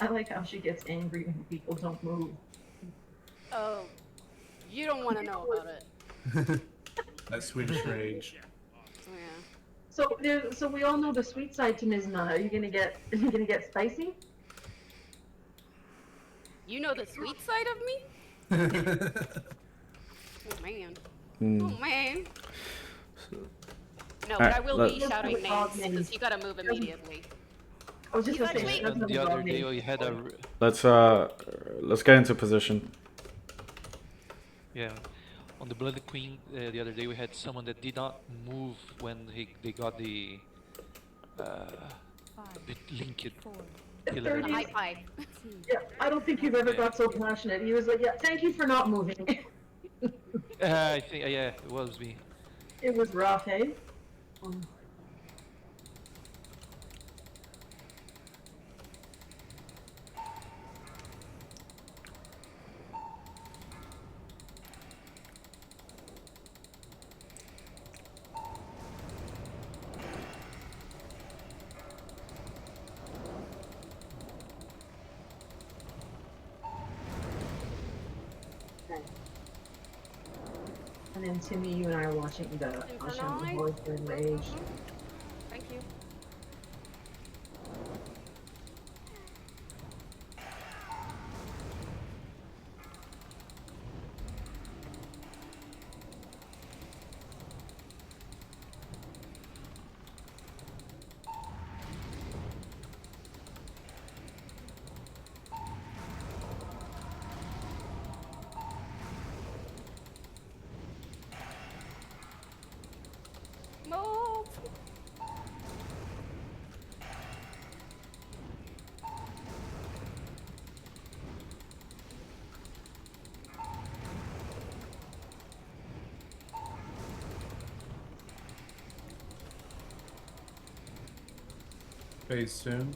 I like how she gets angry when people don't move. Oh, you don't want to know about it. That Swedish rage. Yeah. So we all know the sweet side to Mizna. Are you gonna get? Are you gonna get spicy? You know the sweet side of me? Oh man. Oh man. No, but Alright, I will let, be She doesn't have shouting a dog names because named. you gotta move She doesn't. immediately. I was just He's gonna say Yeah, she actually. doesn't have the a other dog day named. we had a let's get into position. yeah on the Bloody Queen. The other day we had someone that did not move when they got uh the linked At killer The high 30s, enemy. five. yeah, I don't think you've ever Yeah, got so passionate. He was like, "Yeah, thank you for not moving." I think yeah, it was me. It was rough, hey? And then Timmy, you and I are watching the Infernal. Horse and Rage. Thank you. Move. Phase soon.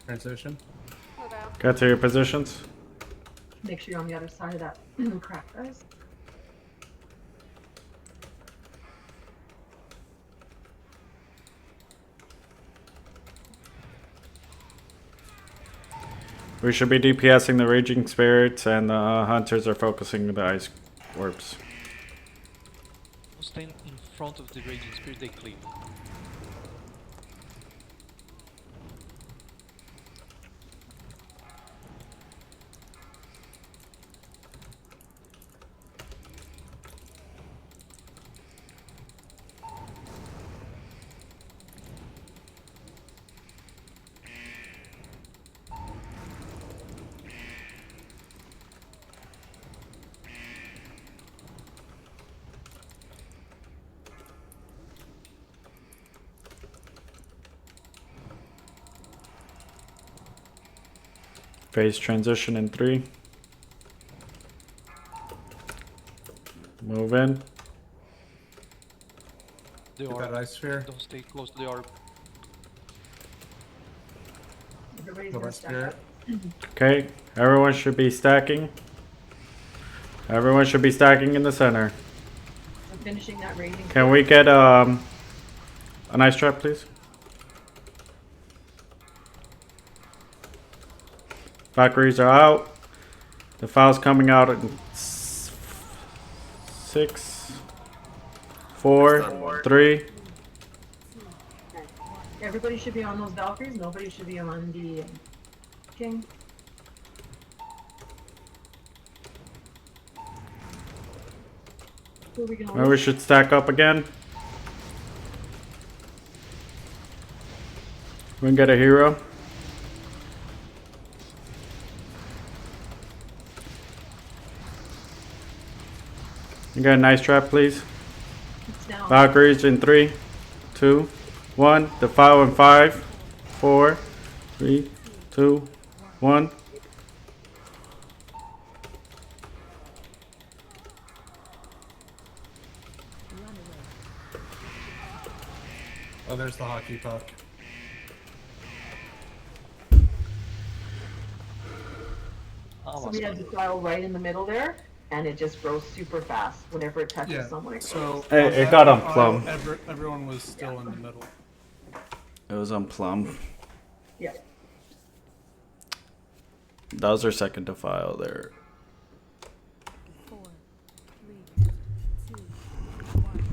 Transition. Move out. Get to your positions. Make sure you're on the other side of that crack, guys. We should be DPSing the Raging Spirits, and the Hunters are focusing the Ice Orbs. Stand in front of the Raging Spirit. They cleave. Phase transition in 3. Move in. The Get that orb. ice sphere. Don't stay close to the orb. Everybody's Kill gonna that stack spirit. up. Okay, everyone should be stacking. Everyone should be stacking in the center. I'm finishing that Raging. Can we get an ice trap, please? Valkyries are out. The file's coming out in 6, 4, 3. Everybody should be on those Valkyries. Nobody should be on the King. Who are we gonna Maybe we lose? should stack up again. We can get a hero. You got a nice trap, please. It's down. Valkyries in 3, 2, 1. Defile in 5, 4, 3, 2, 1. Oh, there's the hockey puck. So we had the file right in the middle there. and it just grows super fast whenever it touches Yeah. someone. It So grows. Hey, on it that got on file, plum. Everyone was still in the middle. It was on plum. Yeah. That was our second defile there. 4, 3, 2, 1.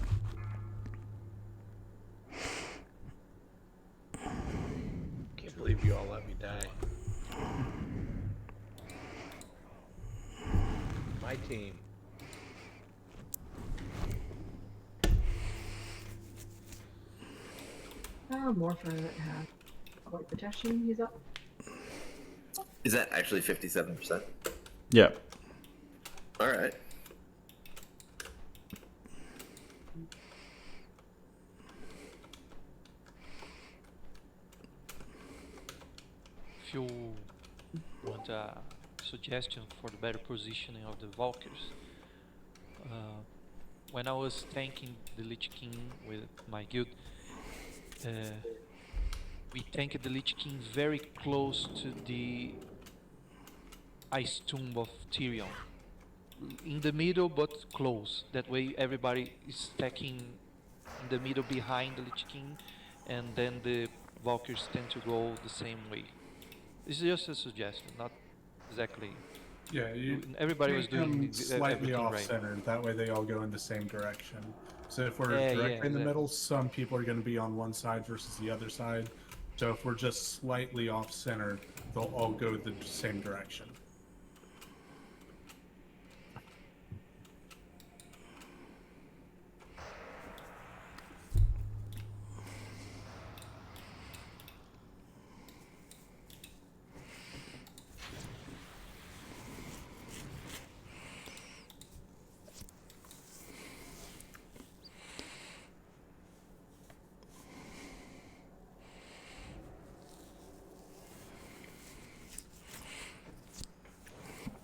Can't believe you all let me die. My team. More for avoid protection. He's up. Is that actually 57%? Yeah. All right. If you want a suggestion for the better positioning of the Valkyries, when I was tanking the Lich King with my guild, we tanked the Lich King very close to the Ice Tomb of Tyrion. In the middle, but close. That way, everybody is stacking in the middle behind the Lich King, and then the Valkyries tend to go the same way. This is just a suggestion, not exactly. Yeah, Everybody was make them doing slightly everything off right. centered. That way they all go in the same direction. So if we're Yeah, directly yeah, in the exactly. middle, some people are going to be on one side versus the other side. So if we're just slightly off center, they'll all go the same direction.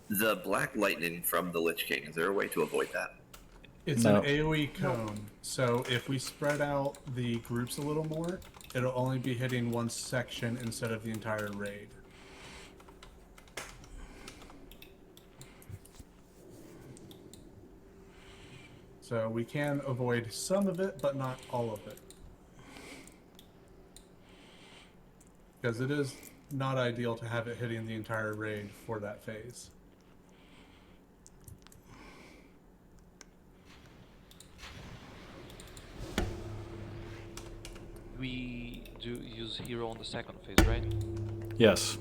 The black lightning from the Lich King, is there a way to avoid that? It's No. an AoE cone, so if we spread out the groups a little more, it'll only be hitting one section instead of the entire raid. So we can avoid some of it, but not all of it. Because it is not ideal to have it hitting the entire raid for that phase. We do use hero on the second phase, right? Yes.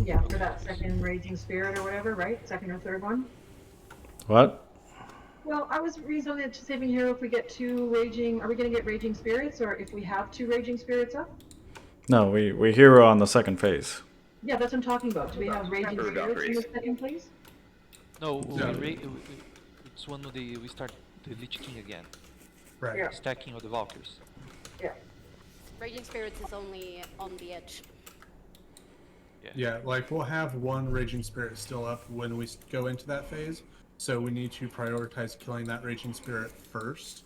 Yeah, for that second raging spirit or whatever, right? Second or third one. What? Well, I was reasoning it to saving hero if we get two raging. Are we going to get raging spirits, or if we have two raging spirits up? No, we hero on the second phase. Yeah, that's what I'm talking about. Do we have raging Carpe spirits in the Valkyries. second place? No, No. it's one of the we start the Lich King again, Right. Yeah. stacking of the Valkyries. Yeah. Raging Spirits is only on the edge. Yeah, like we'll have one Raging Spirit still up when we go into that phase, so we need to prioritize killing that Raging Spirit first.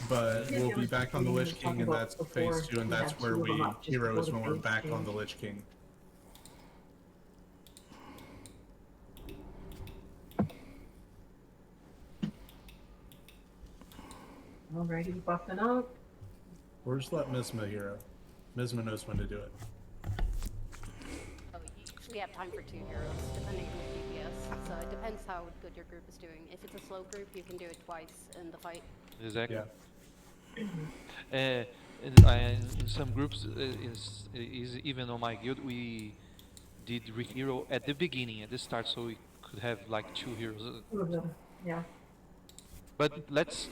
But Yeah, we'll there be was back on the something we Lich were King, talking and about that's before. phase 2, and We that's had where two of them we up just heroes before when the we're phase back on change. the Lich King. Alrighty, buffing up. Or just let Mizma hero. Mizma knows when to do it. Oh, you usually have time for 2 heroes, depending on the DPS. So it depends how good your group is doing. If it's a slow group, you can do it twice in the fight. Exactly. Yeah. In some groups, even on my guild, we did hero at the beginning, at the start, so we could have like 2 heroes. Two of them. Yeah. But let's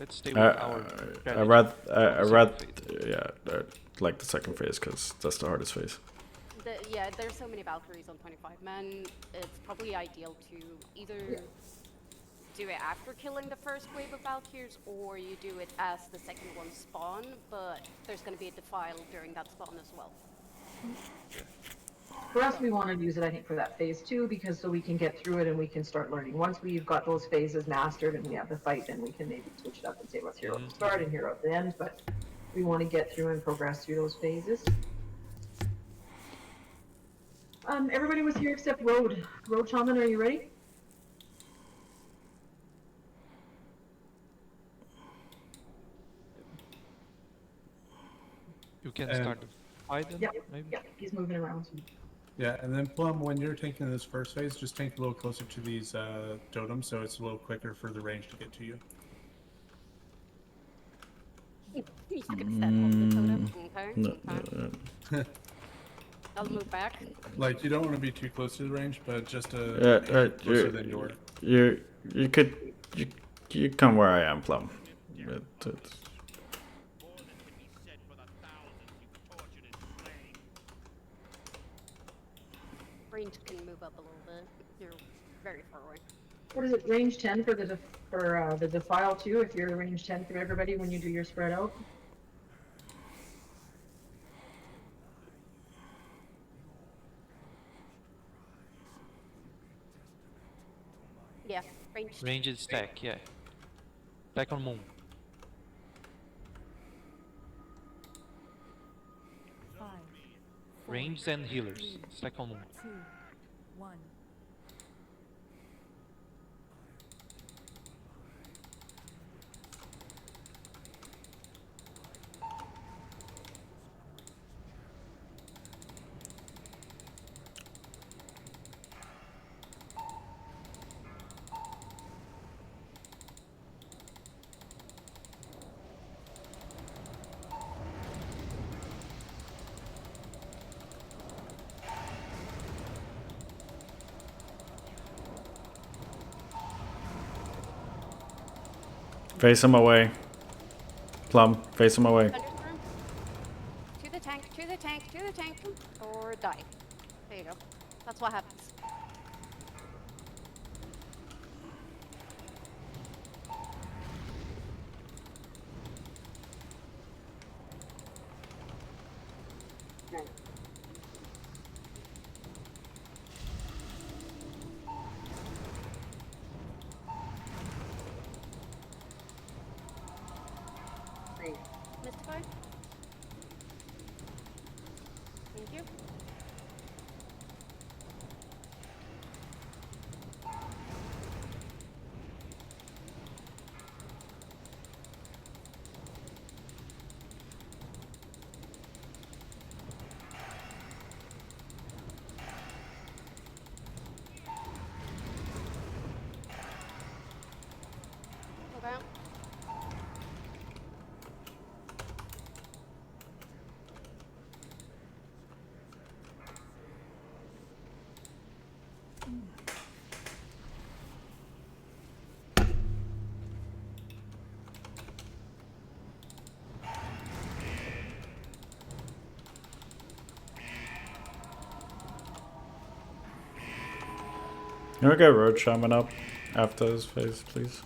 stay with I our I strategy read on I the read second phase. yeah like the second phase because that's the hardest phase. Yeah, there's so many Valkyries on 25 men. It's probably ideal to either do it after killing the first wave of Valkyries, or you do it as the second one spawn, but there's going to be a defile during that spawn as well. For us, we want to use it, I think, for that phase 2, because so we can get through it and we can start learning. Once we've got those phases mastered and we have the fight, then we can maybe switch it up and say what's hero at the start and hero at the end. But we want to get through and progress through those phases. Everybody was here except Road. Road Shaman, are you ready? You can And- start the fight then, Yep, maybe? yep, he's moving around. Yeah, and then Plum, when you're taking this first phase, just tank a little closer to these totems, so it's a little quicker for the range to get to you. You could set off the totem. Okay, No, okay. I'll move back. Like, you don't want to be too close to the range, but just Yeah, closer than you are. you could you come where I am, Plum. It's- Range can move up a little bit. You're very far away. What is it, range 10 for the defile too, if you're range 10 for everybody when you do your spread out? Yeah, range. Range is stack, yeah. Stack on moon. 5, Range and healers. Stack on moon. 2, 1. Face him away. Plum, face him away. Thunderstorm. To the tank, to the tank, to the tank, or die. There you go. That's what happens. Mystify. Thank you. Move out. Can we get Road Shaman up after this phase, please?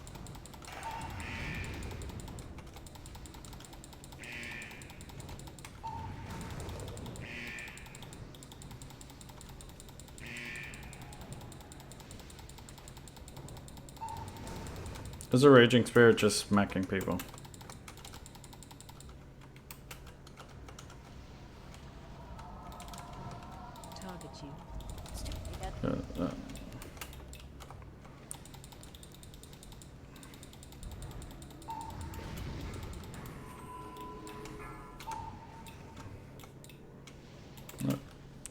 There's a Raging Spirit just smacking people. Target you. Stupid dead.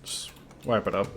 Just wipe it up.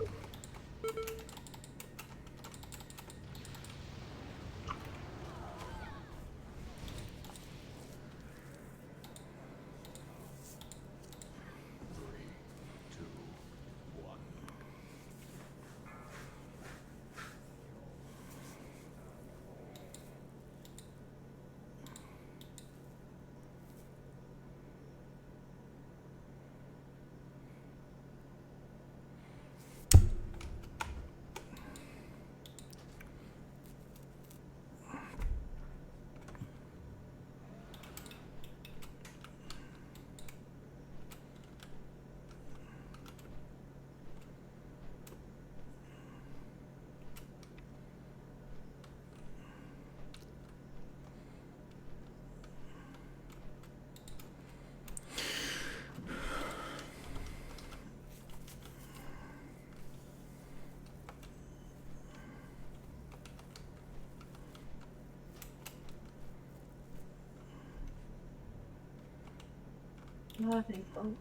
Thanks, Bob.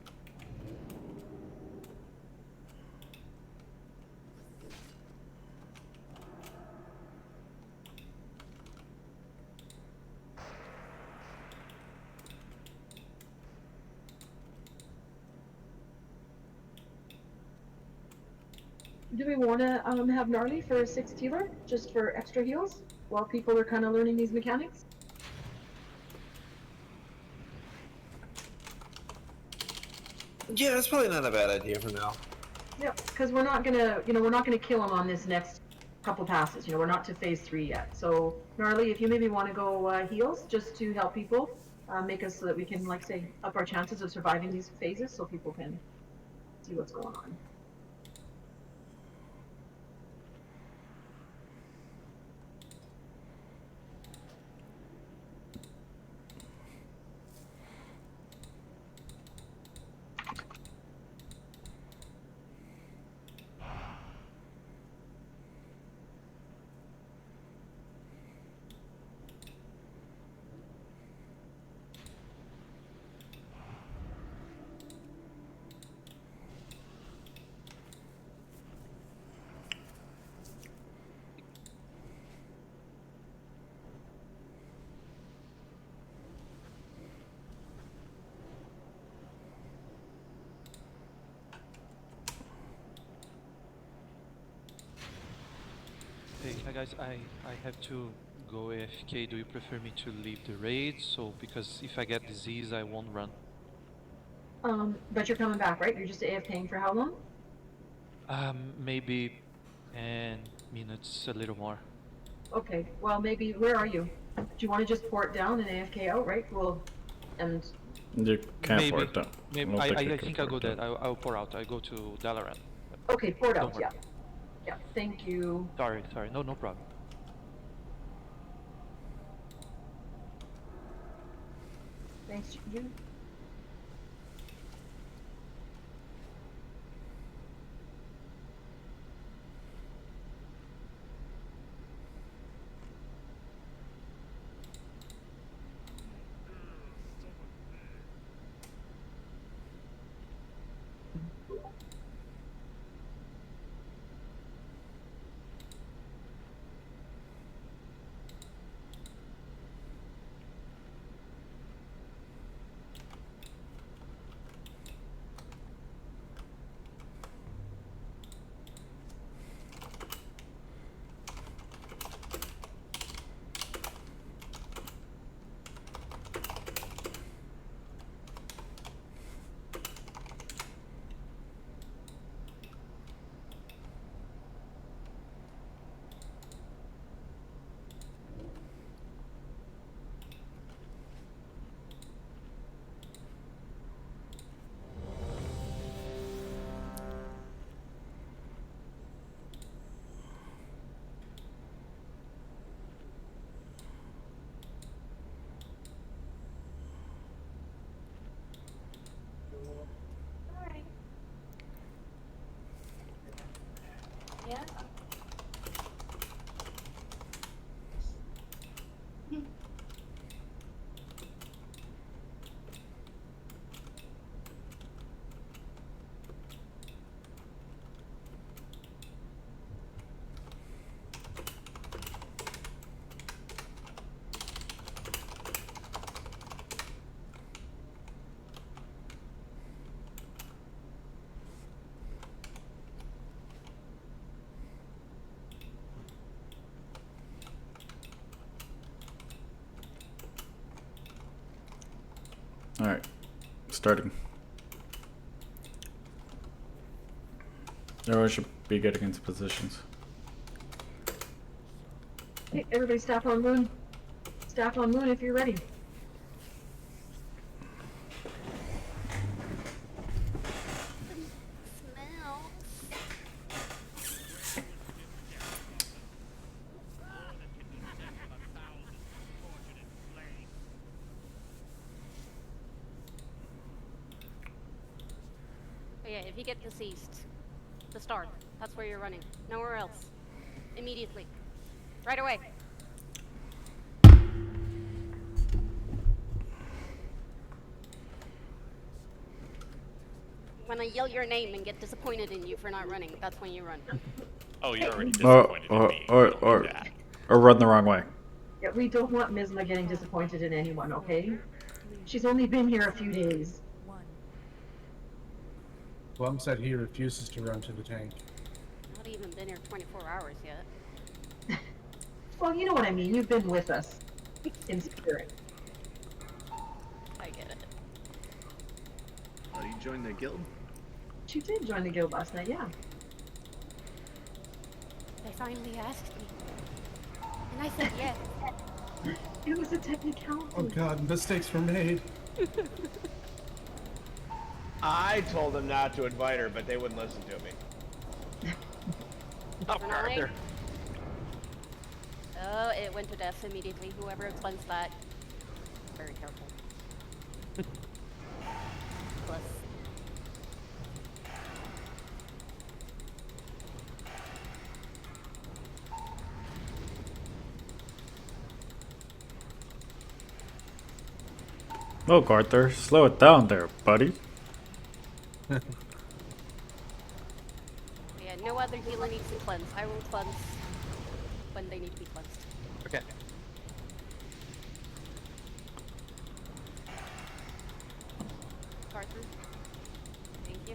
Do we want to have Gnarly for a 6th healer, just for extra heals, while people are kind of learning these mechanics? Yeah, that's probably not a bad idea for now. Yep, because we're not gonna, we're not gonna kill him on this next couple passes. We're not to phase 3 yet. So Gnarly, if you maybe want to go heals, just to help people, make us so that we can, like say, up our chances of surviving these phases, so people can see what's going on. Hey, hi guys, I have to go AFK. Do you prefer me to leave the raid? So, because if I get disease, I won't run. But you're coming back, right? You're just AFKing for how long? Maybe 10 minutes, a little more. Okay, well maybe, where are you? Do you want to just port down and AFK out, right? Well, and You can't Maybe. port that. Maybe. don't I you can think I'll go port there. that. I'll pour out. I go to Dalaran. okay, port Don't out, worry. yeah. Yeah, thank you. Sorry. No problem. Thanks, June. Yeah. Alright. Starting. Everyone should be getting into positions. Hey, everybody staff on moon. Staff on moon if you're ready. But yeah, if you get deceased, the start. That's where you're running. Nowhere else. Immediately. Right away. When I yell your name and get disappointed in you for not running, that's when you run. Oh, you're already Or disappointed in or me. or You don't or, need that. or run the wrong way. Yeah, we don't want Mizma getting disappointed in anyone, okay? She's only been here a few days. 1. Blum said he refuses to run to the tank. Not even been here 24 hours yet. Well, you know what I mean. You've been with us in spirit. I get it. Oh, you joined the guild? She did join the guild last night, yeah. They finally asked me. And I said yes. It was a technicality. Oh god, mistakes were made. I told them not to invite her, but they wouldn't listen to me. Oh, Carpe. Oh, it went to death immediately. Whoever cleansed that. Very careful. Plus. Look, Arthur, slow it down there, buddy. Yeah, no other healer needs to cleanse. I will cleanse when they need to be cleansed. Okay. Arthur. Thank you.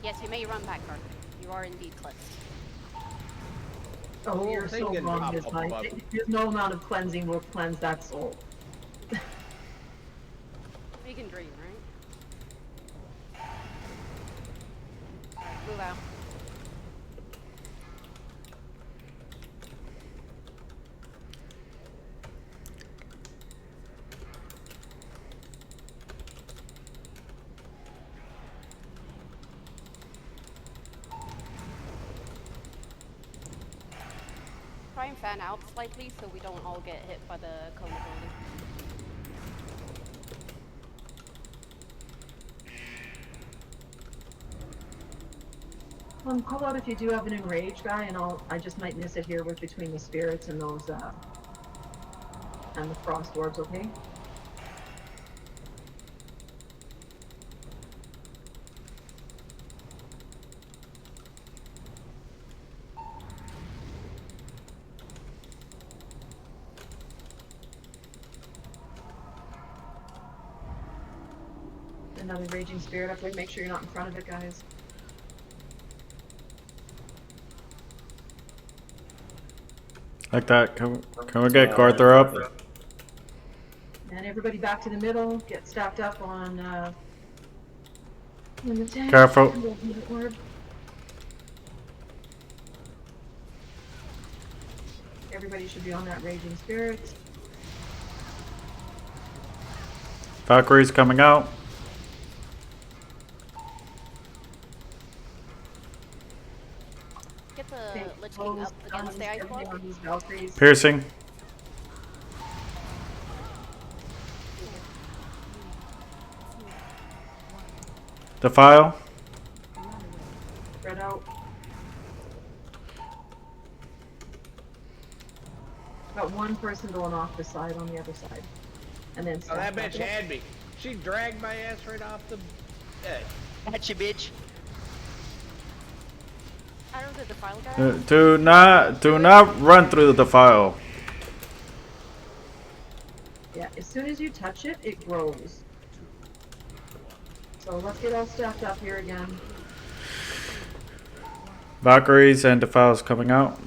Yes, you may run back, Arthur. You are indeed cleansed. Oh, you're thing so didn't wrong, pop Miss up Mike. above. There's no amount of cleansing will cleanse that soul. You can dream, right? Alright, move out. Try and fan out slightly so we don't all get hit by the cone building. Call out if you do have an enraged guy, and I just might miss it here with between the spirits and those, and the frost orbs, okay? Another raging spirit up there. Make sure you're not in front of it, guys. Like that. Can we get Arthur up? And everybody back to the middle. Get stacked up on the tank. Careful. And we'll move it forward. Everybody should be on that raging spirit. Valkyrie's coming out. Get the Okay, Lich King up against the ice everything block. on these Valkyries. Piercing. Defile. Spread out. Got one person going off the side on the other side. And then Oh, that stack bitch up. had me. She dragged my ass right off the bed. Gotcha, bitch. I don't know the defile guy. Do not run through the defile. Yeah, as soon as you touch it, it grows. So let's get all stacked up here again. Valkyries and defiles coming out.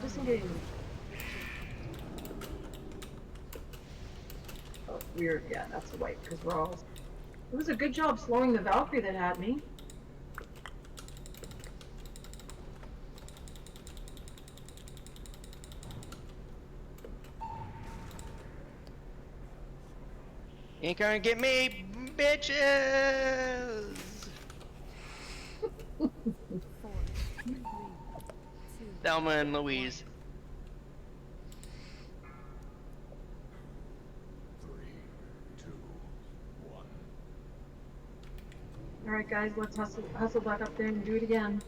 Disengage. Oh, weird. Yeah, that's a white because we're all. It was a good job slowing the Valkyrie that had me. Ain't gonna get me, bitches! 4, 3, 2, Thelma and Louise. All right, guys, let's hustle back up there and do it again.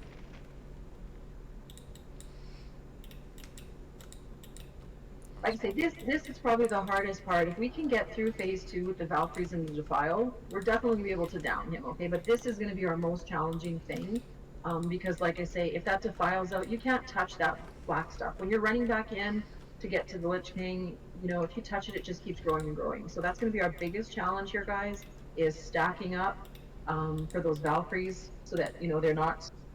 like I say, this is probably the hardest part. If we can get through phase 2 with the Valkyries and the Defile, we're definitely gonna be able to down him, okay? But this is gonna be our most challenging thing. Because like I say, if that Defile's out, you can't touch that black stuff. When you're running back in to get to the Lich King, you know, if you touch it, it just keeps growing and growing. So that's gonna be our biggest challenge here, guys, is stacking up for those Valkyries so that, you know,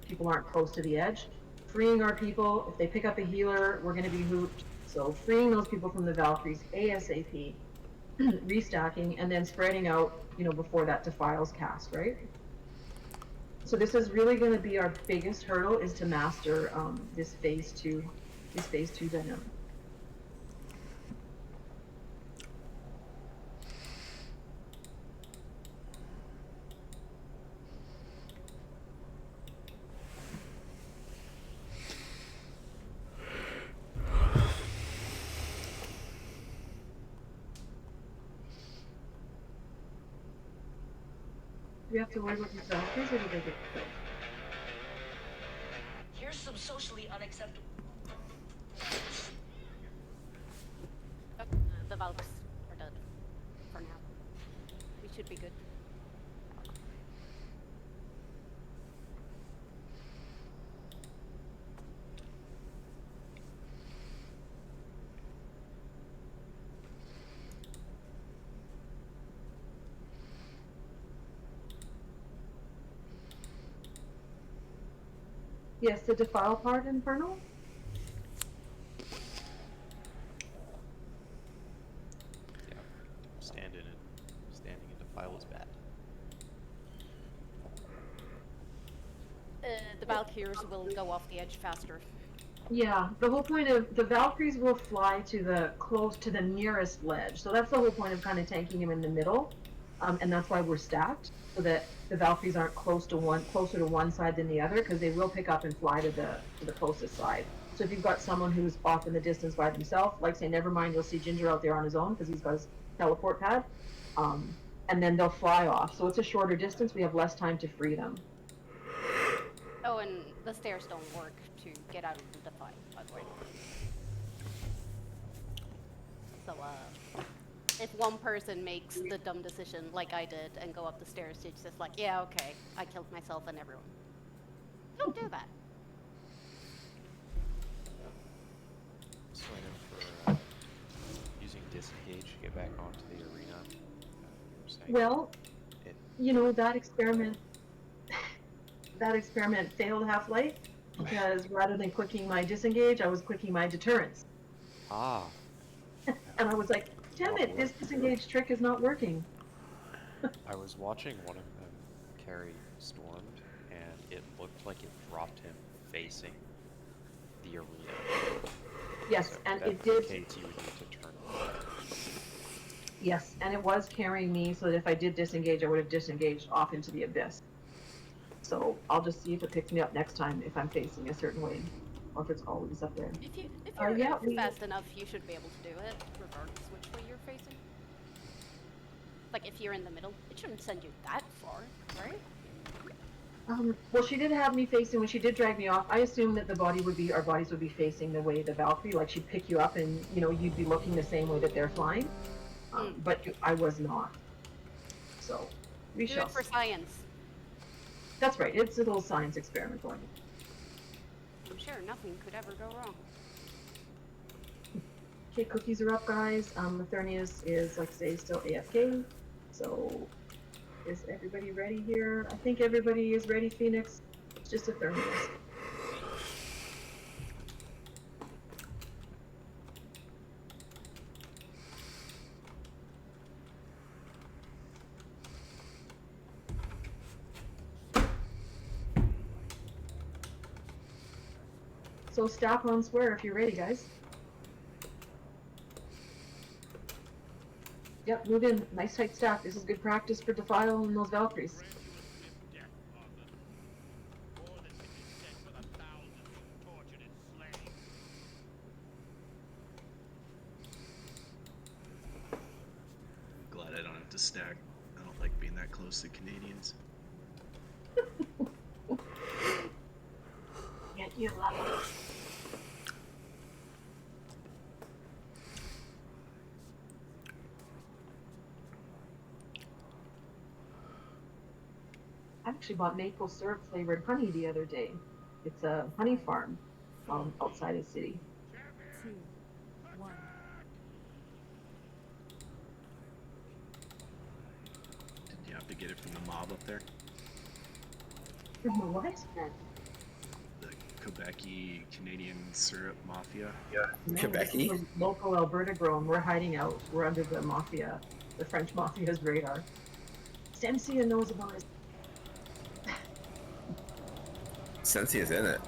people aren't close to the edge. Freeing our people, if they pick up a healer, we're gonna be hooped. So freeing those people from the Valkyries ASAP, restacking, and then spreading out, you know, before that Defiles cast, right? So this is really going to be our biggest hurdle, is to master this phase 2 dynamic. Do we have to worry about these Valkyries, or do they get killed? Here's some socially unacceptable. The Valks are dead for now. We should be good. Yes, the Defile part, Infernal? Yeah, standing in Defile is bad. The Valkyries will go off the edge faster. Yeah, the whole point of the Valkyries will fly to the nearest ledge. So that's the whole point of kind of tanking him in the middle, and that's why we're stacked, so that the Valkyries aren't closer to one side than the other, because they will pick up and fly to the closest side. So if you've got someone who's off in the distance by themselves, like say, never mind, you'll see Ginger out there on his own because he's got his teleport pad, and then they'll fly off. So it's a shorter distance. We have less time to free them. Oh, and the stairs don't work to get out of the Defile, by the way. So, if one person makes the dumb decision, like I did, and go up the stairs, it's just like, yeah, okay, I killed myself and everyone. Don't do that. So I know for using disengage to get back onto the arena. Well, you know, that experiment failed Half-Life, because rather than clicking my disengage, I was clicking my deterrence. Ah. And I was like, damn it, this disengage trick is not working. I was watching one of them carry Stormed, and it looked like it dropped him facing the arena. Yes, so and that it did. indicates you would need to turn. Yes, and it was carrying me, so that if I did disengage, I would have disengaged off into the abyss. So I'll just see if it picks me up next time if I'm facing a certain way, or if it's always up there. If you're yeah, fast enough, you should be able to do it, regardless which way you're facing. Like, if you're in the middle, it shouldn't send you that far, right? Well, she did have me facing, when she did drag me off, I assumed that our bodies would be facing the way the Valkyrie, like she'd pick you up and, you know, you'd be looking the same way that they're flying. But I was not. So, we do shall it for see. science. That's right, it's a little science experiment going. I'm sure nothing could ever go wrong. Okay, cookies are up, guys. Mathurnius is, like I say, still AFK. So, is everybody ready here? I think everybody is ready, Phoenix. It's just Mathurnius. So stack on square if you're ready, guys. Yep, move in. Nice tight stack. This is good practice for Defile and those Valkyries. Glad I don't have to stack. I don't like being that close to Canadians. Get you level. actually bought maple syrup flavored honey the other day. It's a honey farm outside of the city. 2, 1. Did you have to get it from the mob up there? From the what? The Quebec-y Canadian syrup mafia? No, Quebec-y? this is a local Alberta grown. We're hiding out. We're under the mafia, the French mafia's radar. Sensia knows about it. Sensia's in it.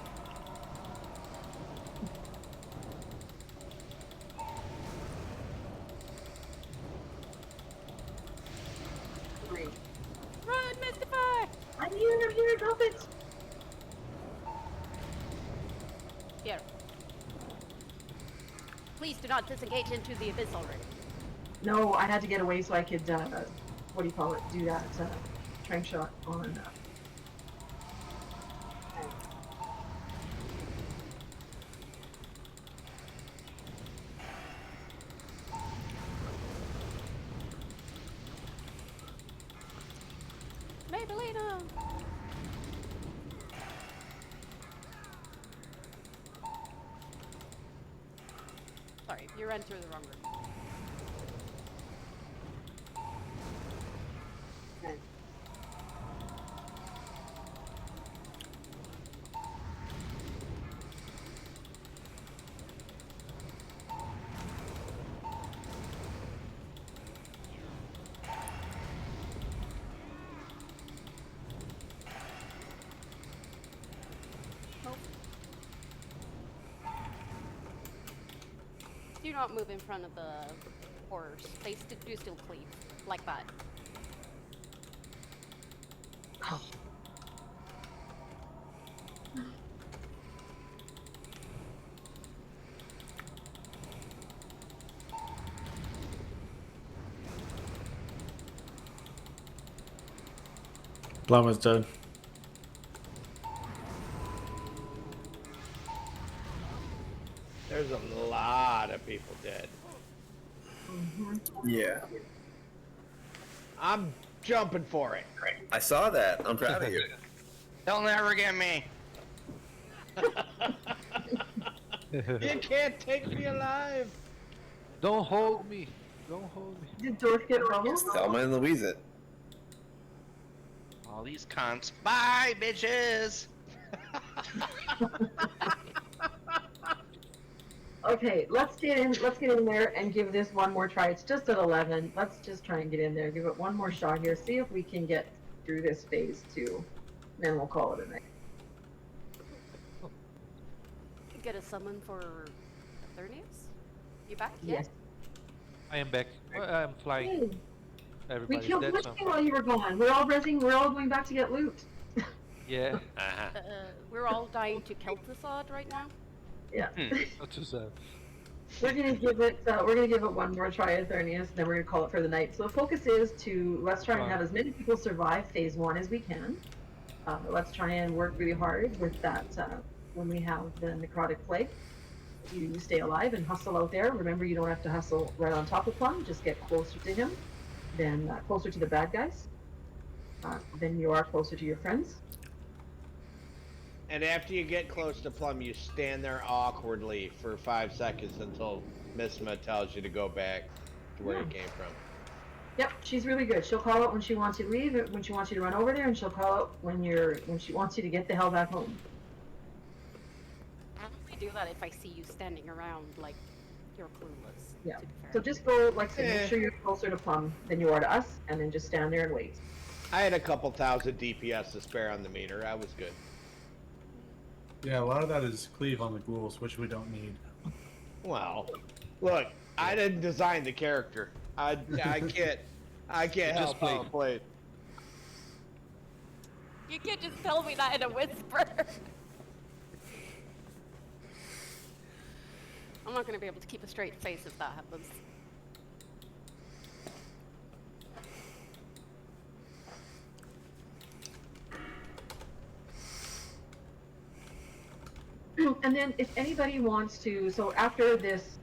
Run, Mystify! I'm here, drop it! Here. Please do not disengage into the abyss already. No, I had to get away so I could, what do you call it, do that, trank shot on, Maybellina! Sorry, you ran through the wrong room. okay. Do not move in front of the horrors. They do still cleave. Like that. Plum is dead. There's a lot of people dead. Yeah. I'm jumping for it. I saw that. I'm proud of you. They'll never get me. You can't take me alive. Don't hold me. Don't hold me. Did Dorf get rumbled? Thelma and Louise it. All these cunts. Bye, bitches. Okay, let's get in there and give this one more try. It's just at 11. Let's just try and get in there. Give it one more shot here. See if we can get through this phase 2. Then we'll call it a night. Get a summon for Thernius? You back Yes. yet? I am back. I'm flying. Hey, we Everybody's killed dead. Lich So King while you were gone. We're all resing. We're all going back to get loot. yeah. We're all dying to Kel'Thuzad right now. Yeah. Not too sad. We're gonna give it one more try at Thernius, then we're gonna call it for the night. So the focus is to let's try and have as many people survive phase 1 as we can. Let's try and work really hard with that when we have the necrotic plague. You stay alive and hustle out there. Remember, you don't have to hustle right on top of Plum. Just get closer to him, then closer to the bad guys. Then you are closer to your friends. And after you get close to Plum, you stand there awkwardly for 5 seconds until Misma tells you to go back to where you came from. Yep, she's really good. She'll call out when she wants you to leave, when she wants you to run over there, and she'll call out when she wants you to get the hell back home. I only do that if I see you standing around like you're clueless. Yeah. To be fair. So just go, like I said, make sure you're closer to Plum than you are to us, and then just stand there and wait. I had a couple thousand DPS to spare on the meter. I was good. Yeah, a lot of that is cleave on the ghouls, which we don't need. Well, look, I didn't design the character. I can't help how it played. You can't just tell me that in a whisper. I'm not gonna be able to keep a straight face if that happens. And then if anybody wants to, so after this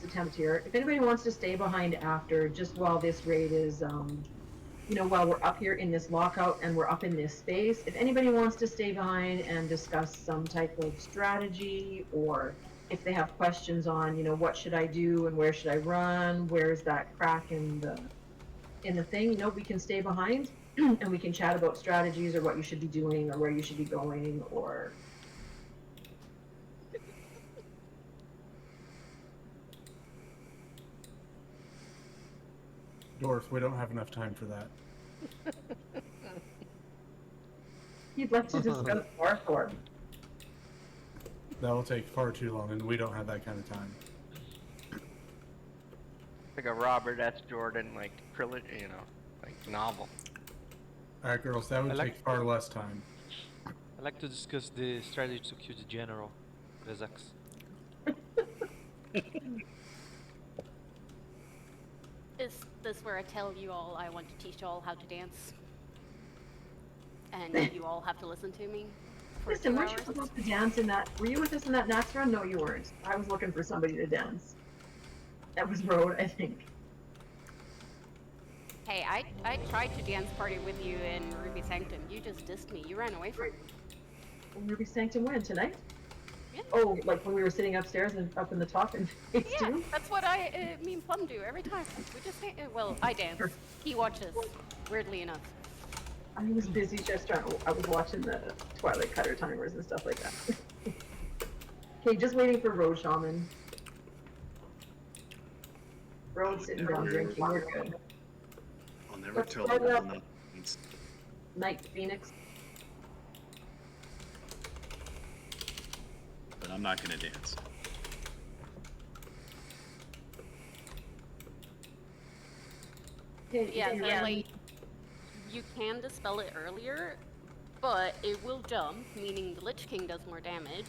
attempt here, if anybody wants to stay behind after, just while this raid is you know, while we're up here in this lockout and we're up in this space, if anybody wants to stay behind and discuss some type of strategy, or if they have questions on, you know, what should I do and where should I run, where's that crack in the thing, you know, we can stay behind and we can chat about strategies or what you should be doing or where you should be going or Dwarf, we don't have enough time for that. you'd like to discuss Barthorn. That will take far too long, and we don't have that kind of time. Like a Robert S. Jordan, like trilogy, you know, like novel. Alright, girls, that would I like- take far less time. I'd like to discuss the strategy to kill the general. Rezax. Is this where I tell you all I want to teach you all how to dance? And you all have to listen to me for Kristen, 2 weren't you hours? supposed to dance in that? Were you with us in that Nats run? No, you weren't. I was looking for somebody to dance. That was Road, I think. Hey, I tried to dance party with you in Ruby Sanctum. You just dissed me. You ran away from me. Ruby Sanctum when? Tonight? Yeah. Oh, like when we were sitting upstairs and up in the top and phase Yeah, two? that's what me and Plum do every time. We just well, I dance. He watches, weirdly enough. I was busy just I was watching the Twilight Cutter timers and stuff like that. Okay, just waiting for Road Shaman. Road sitting down drinking, we're good. I'll never Let's tell start the up. level means. Night Phoenix. But I'm not gonna dance. Okay, Yeah, okay, so like, you can dispel it earlier, but it will jump, meaning the Lich King does more damage,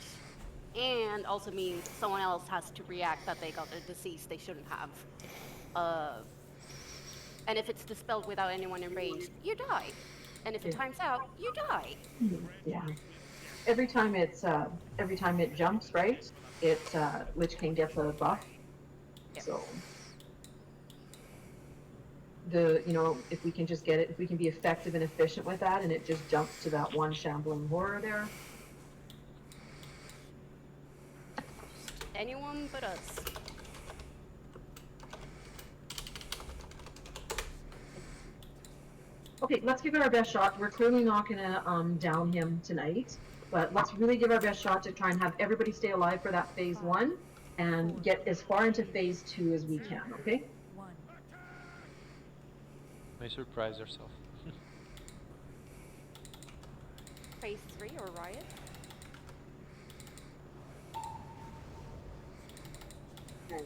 and also means someone else has to react that they got a disease they shouldn't have. And if it's dispelled without anyone in range, you die. And if it times out, you die. Yeah. Every time it jumps, right? Lich King gets a buff. Yep. So if we can just get it, if we can be effective and efficient with that, and it just jumps to that one shambling horror there. Anyone but us. Okay, let's give it our best shot. We're clearly not gonna down him tonight, but let's really give our best shot to try and have everybody stay alive for that phase 1 and get as far into phase 2 as we can, okay? 1. May surprise yourself. Phase 3 or Riot? Okay.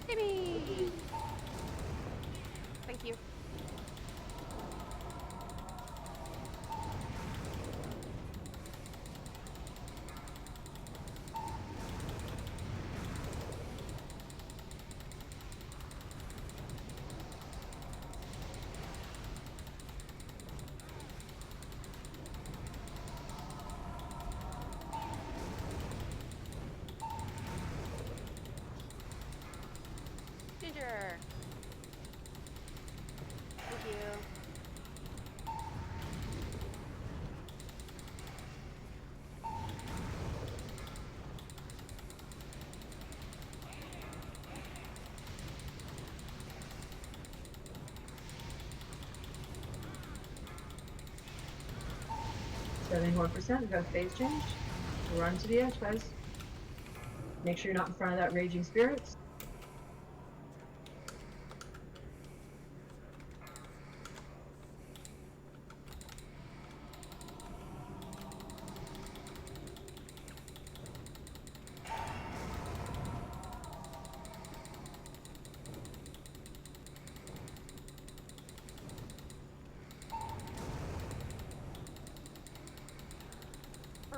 Timmy! Thank you. Ginger! Thank you. Seventy-one percent. We've got a phase change. Run to the edge, guys. Make sure you're not in front of that raging spirits.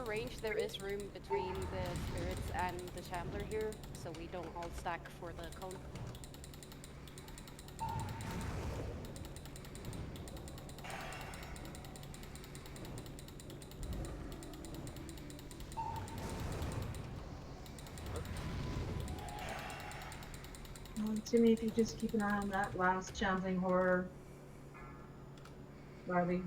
range, there is room between the spirits and the chandler here, so we don't all stack for the cone. Timmy, if you just keep an eye on that last chanting horror, Barbie.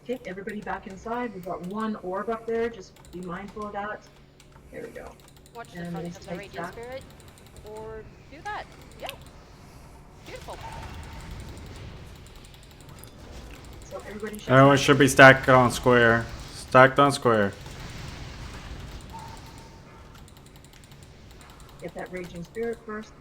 Okay, everybody back inside. We've got one orb up there. Just be mindful of that. There we go. Watch the And front release of the tight Radiant stack. Spirit, or do that. Yeah. Beautiful. So everybody should. Everyone should be stacked on square. Stacked on square. Get that raging spirit first.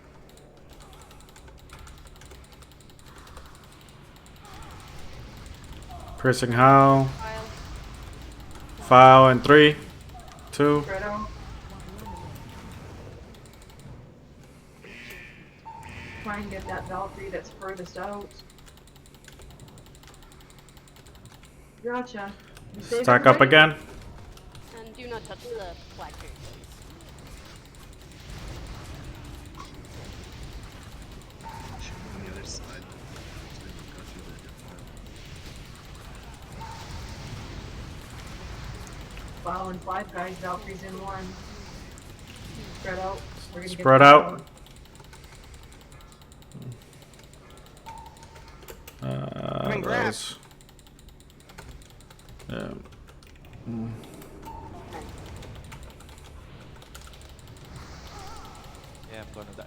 Piercing Howl. File. File in 3, 2. Spread out. Try and get that Valkyrie that's furthest out. Gotcha. You saved Stack up everybody? again. And do not touch the black tree, please. Shoot on the other side. So we go through the defile. File in 5 guys. Valkyrie's in 1. Spread out. We're gonna Spread get out. grab. Those. Yeah. Yeah, I'm gonna die.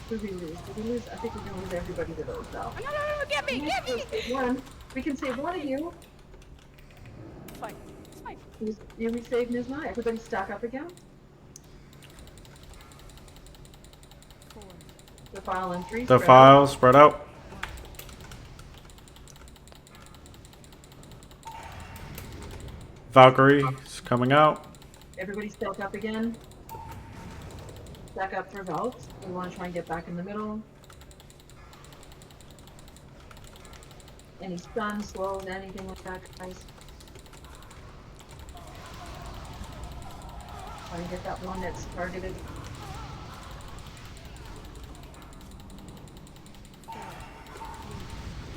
Did we lose? Did we lose? I think we're gonna lose everybody to those now. Oh, no, get me, get me! Save one. We can save one of you. It's fine, it's fine. We saved Nizma. Everybody stack up again. Defile in 3. Defile, spread out. Valkyrie is coming out. Everybody stack up again. Stack up for Valks. We want to try and get back in the middle. Any stun, slows, anything like that, guys. Try and get that one that's targeted.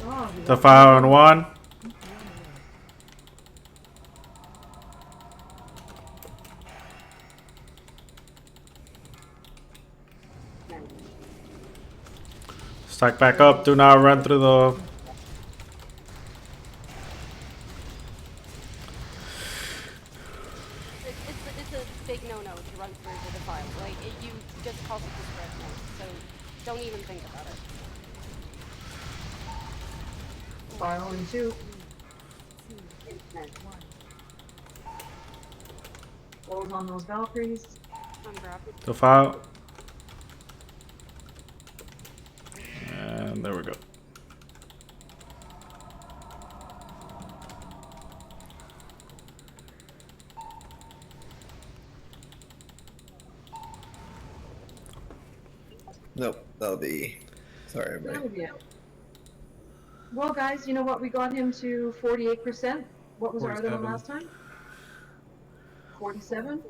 Oh, Defile in 1. Stack back up. Do not run through the. It's a big no-no to run through the defile. Like, you just cause it to spread more. So don't even think about it. File in 2. Close on those Valkyries. Ungrab. Defile. And there we go. Nope, that'll be. Sorry, everybody. That'll be it. Well, guys, you know what? We got him to 48%. What was our other one 47. last time? 47?